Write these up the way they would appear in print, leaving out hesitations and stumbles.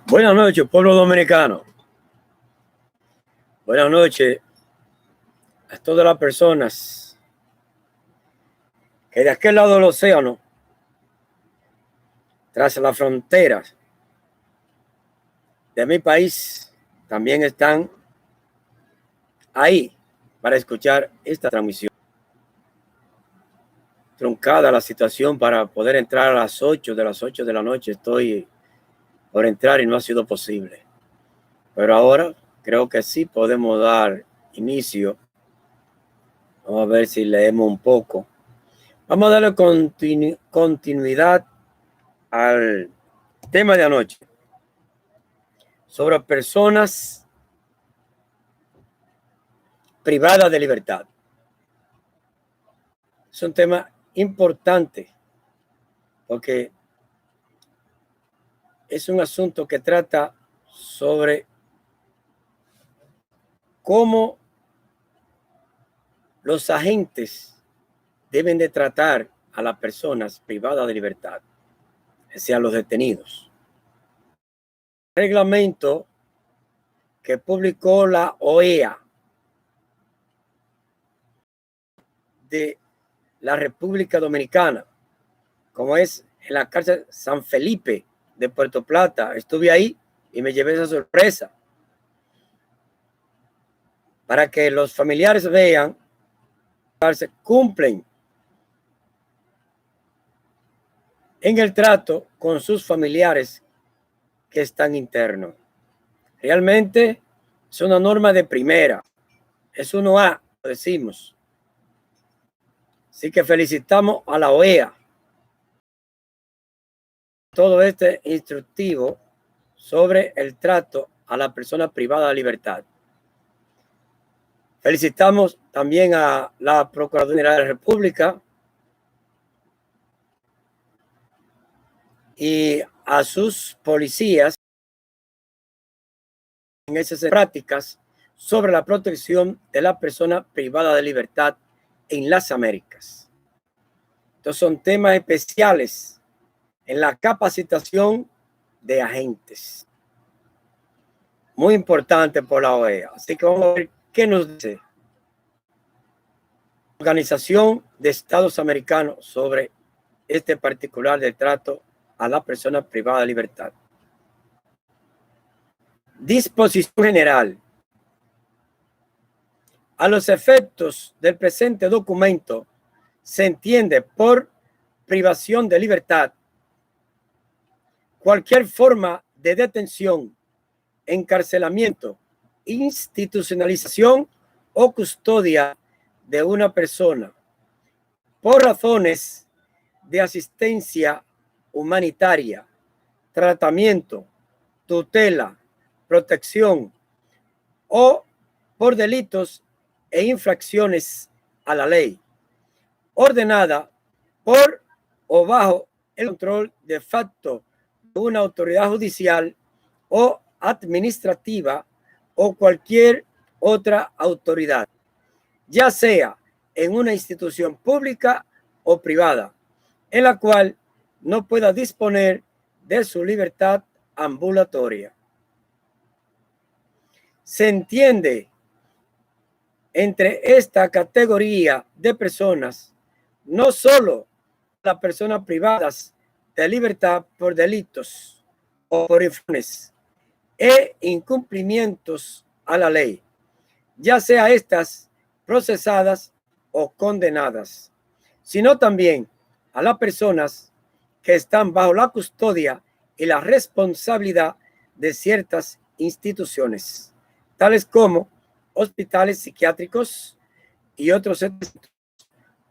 Buenas noches, pueblo dominicano. Buenas noches a todas las personas que de aquel lado del océano, tras las fronteras de mi país, también están ahí para escuchar esta transmisión. Truncada la situación para poder entrar a las 8 de la noche. Estoy por entrar y no ha sido posible. Pero ahora creo que sí podemos dar inicio. Vamos a ver si leemos un poco. Vamos a darle continuidad al tema de anoche sobre personas privadas de libertad. Es un tema importante porque es un asunto que trata sobre cómo los agentes deben de tratar a las personas privadas de libertad, o sea, los detenidos. El reglamento que publicó la OEA de la República Dominicana, como es en la cárcel San Felipe de Puerto Plata. Estuve ahí y me llevé esa sorpresa para que los familiares vean que cumplen en el trato con sus familiares que están internos. Realmente es una norma de primera, es 1A, lo decimos. Así que felicitamos a la OEA todo este instructivo sobre el trato a la persona privada de libertad. Felicitamos también a la Procuraduría General de la República y a sus policías en esas prácticas sobre la protección de la persona privada de libertad en las Américas. Estos son temas especiales en la capacitación de agentes. Muy importante por la OEA. Así que vamos a ver qué nos dice la Organización de Estados Americanos sobre este particular de trato a la persona privada de libertad. Disposición general. A los efectos del presente documento, se entiende por privación de libertad cualquier forma de detención, encarcelamiento, institucionalización o custodia de una persona por razones de asistencia humanitaria, tratamiento, tutela, protección o por delitos e infracciones a la ley, ordenada por o bajo el control de facto de una autoridad judicial o administrativa o cualquier otra autoridad, ya sea en una institución pública o privada, en la cual no pueda disponer de su libertad ambulatoria. Se entiende entre esta categoría de personas no solo las personas privadas de libertad por delitos o por infracciones e incumplimientos a la ley, ya sea estas procesadas o condenadas, sino también a las personas que están bajo la custodia y la responsabilidad de ciertas instituciones, tales como hospitales psiquiátricos y otros centros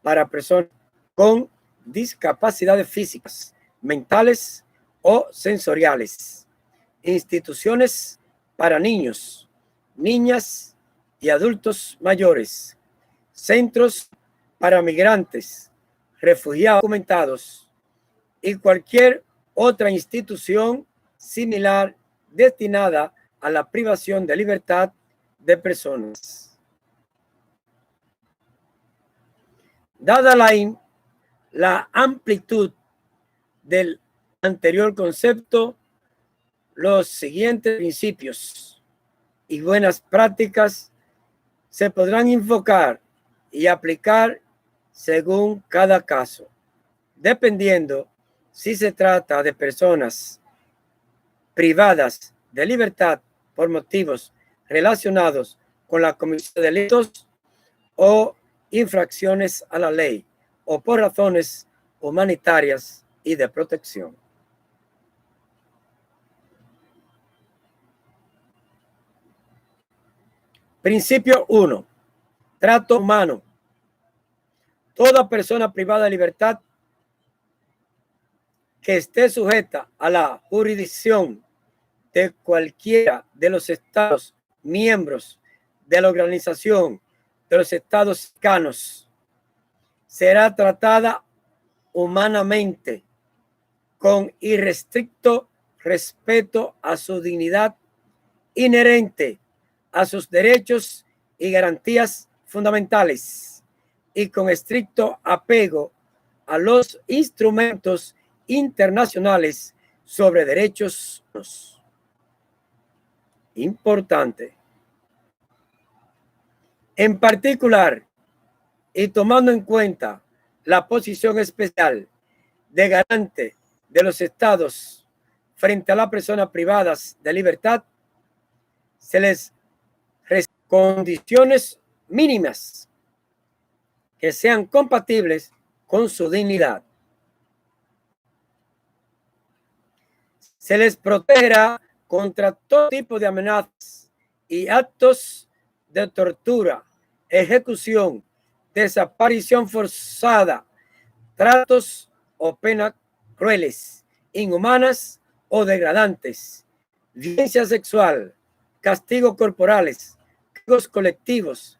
para personas con discapacidades físicas, mentales o sensoriales, instituciones para niños, niñas y adultos mayores, centros para migrantes, refugiados documentados y cualquier otra institución similar destinada a la privación de libertad de personas. Dada la amplitud del anterior concepto, los siguientes principios y buenas prácticas se podrán enfocar y aplicar según cada caso, dependiendo si se trata de personas privadas de libertad por motivos relacionados con la comisión de delitos o infracciones a la ley o por razones humanitarias y de protección. Principio 1. Trato humano. Toda persona privada de libertad que esté sujeta a la jurisdicción de cualquiera de los estados miembros de la Organización de los Estados Cercanos será tratada humanamente con irrestricto respeto a su dignidad inherente a sus derechos y garantías fundamentales y con estricto apego a los instrumentos internacionales sobre derechos humanos. Importante. En particular, y tomando en cuenta la posición especial de garante de los estados frente a las personas privadas de libertad, se les condiciones mínimas que sean compatibles con su dignidad. Se les protegerá contra todo tipo de amenazas y actos de tortura, ejecución, desaparición forzada, tratos o penas crueles, inhumanas o degradantes, violencia sexual, castigos corporales, castigos colectivos,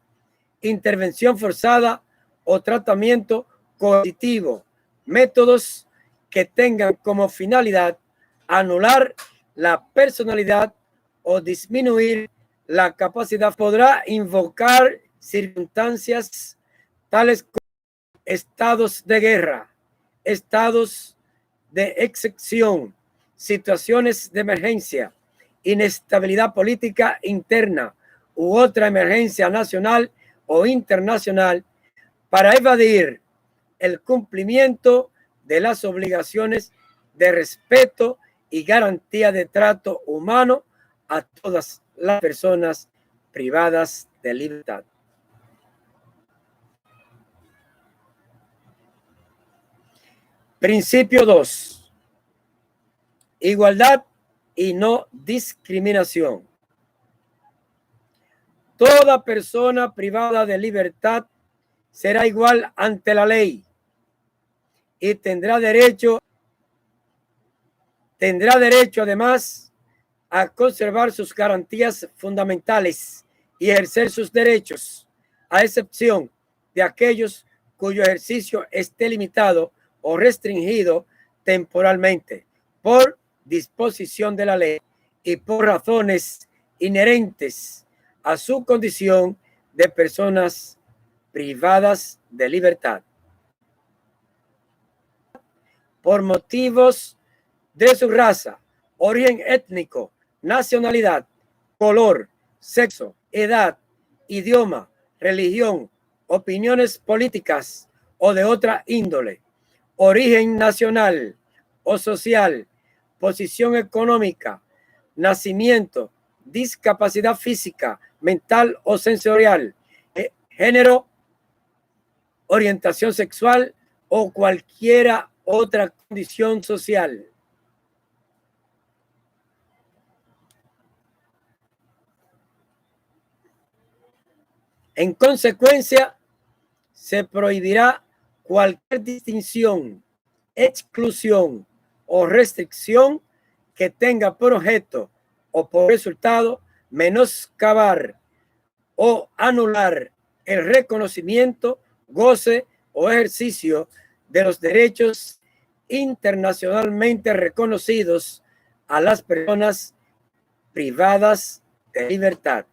intervención forzada o tratamiento coercitivo, métodos que tengan como finalidad anular la personalidad o disminuir la capacidad. Podrá invocar circunstancias tales como estados de guerra, estados de excepción, situaciones de emergencia, inestabilidad política interna u otra emergencia nacional o internacional para evadir el cumplimiento de las obligaciones de respeto y garantía de trato humano a todas las personas privadas de libertad. Principio 2. Igualdad y no discriminación. Toda persona privada de libertad será igual ante la ley y tendrá derecho además a conservar sus garantías fundamentales y ejercer sus derechos, a excepción de aquellos cuyo ejercicio esté limitado o restringido temporalmente por disposición de la ley y por razones inherentes a su condición de personas privadas de libertad. Por motivos de su raza, origen étnico, nacionalidad, color, sexo, edad, idioma, religión, opiniones políticas o de otra índole, origen nacional o social, posición económica, nacimiento, discapacidad física, mental o sensorial, género, orientación sexual o cualquiera otra condición social. En consecuencia, se prohibirá cualquier distinción, exclusión o restricción que tenga por objeto o por resultado menoscabar o anular el reconocimiento, goce o ejercicio de los derechos internacionalmente reconocidos a las personas privadas de libertad.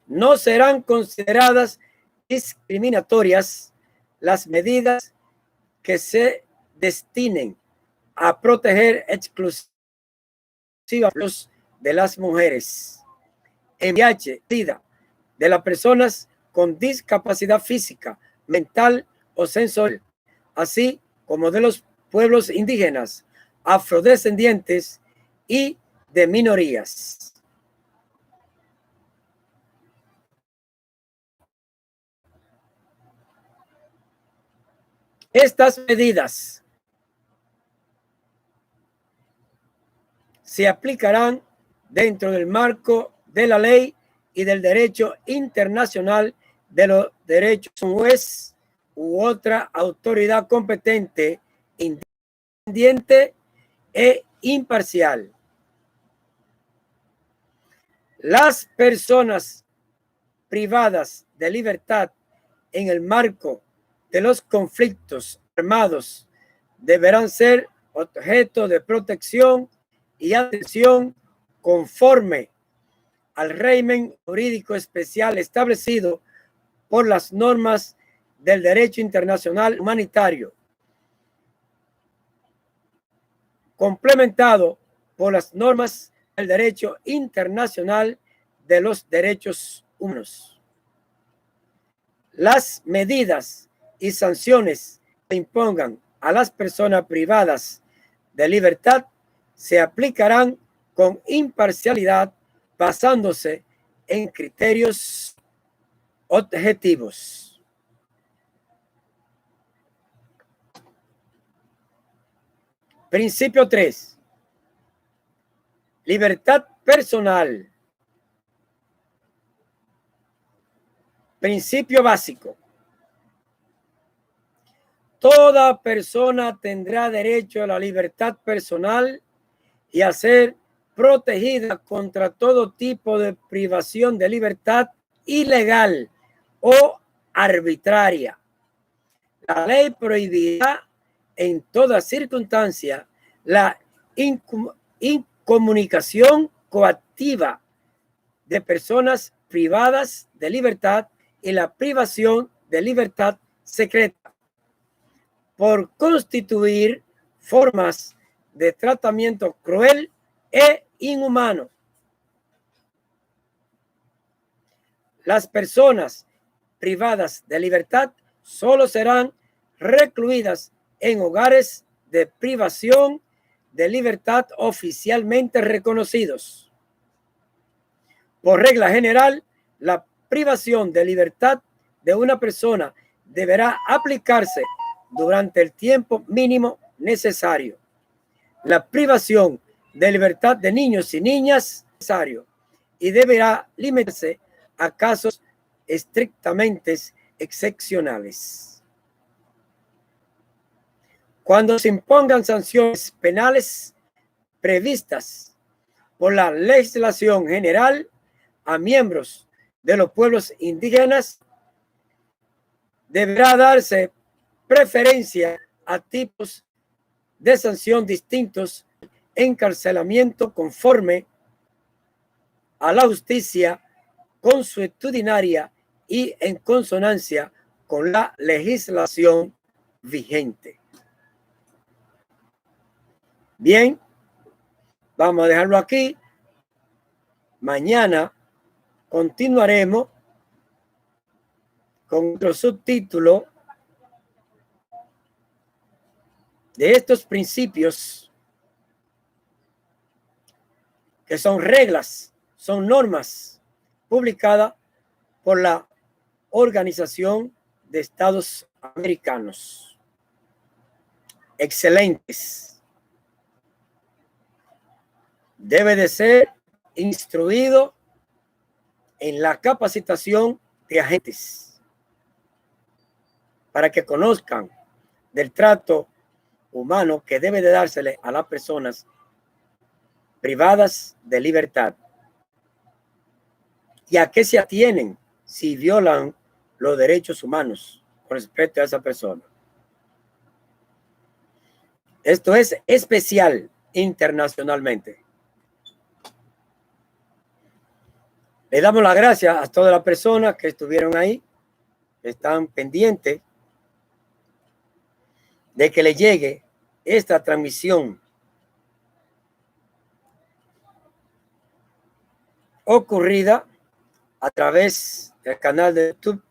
No serán consideradas discriminatorias las medidas que se destinen a proteger exclusivamente de las mujeres, VIH, SIDA, de las personas con discapacidad física, mental o sensorial, así como de los pueblos indígenas, afrodescendientes y de minorías. Estas medidas se aplicarán dentro del marco de la ley y del derecho internacional de los derechos de un juez u otra autoridad competente, independiente e imparcial. Las personas privadas de libertad en el marco de los conflictos armados deberán ser objeto de protección y atención conforme al régimen jurídico especial establecido por las normas del derecho internacional humanitario, complementado por las normas del derecho internacional de los derechos humanos. Las medidas y sanciones que impongan a las personas privadas de libertad se aplicarán con imparcialidad, basándose en criterios objetivos. Principio 3. Libertad personal. Principio básico. Toda persona tendrá derecho a la libertad personal y a ser protegida contra todo tipo de privación de libertad ilegal o arbitraria. La ley prohibirá en toda circunstancia la incomunicación coactiva de personas privadas de libertad y la privación de libertad secreta por constituir formas de tratamiento cruel e inhumano. Las personas privadas de libertad solo serán recluidas en hogares de privación de libertad oficialmente reconocidos. Por regla general, la privación de libertad de una persona deberá aplicarse durante el tiempo mínimo necesario. La privación de libertad de niños y niñas es necesario y deberá limitarse a casos estrictamente excepcionales. Cuando se impongan sanciones penales previstas por la legislación general a miembros de los pueblos indígenas, deberá darse preferencia a tipos de sanción distintos, encarcelamiento conforme a la justicia consuetudinaria y en consonancia con la legislación vigente. Bien, vamos a dejarlo aquí. Mañana continuaremos con otro subtítulo de estos principios que son reglas, son normas publicadas por la Organización de Estados Americanos. Excelentes. Debe de ser instruido en la capacitación de agentes para que conozcan del trato humano que debe de dársele a las personas privadas de libertad y a qué se atienen si violan los derechos humanos con respecto a esa persona. Esto es especial internacionalmente. Le damos las gracias a todas las personas que estuvieron ahí, que están pendientes de que le llegue esta transmisión ocurrida a través del canal de YouTube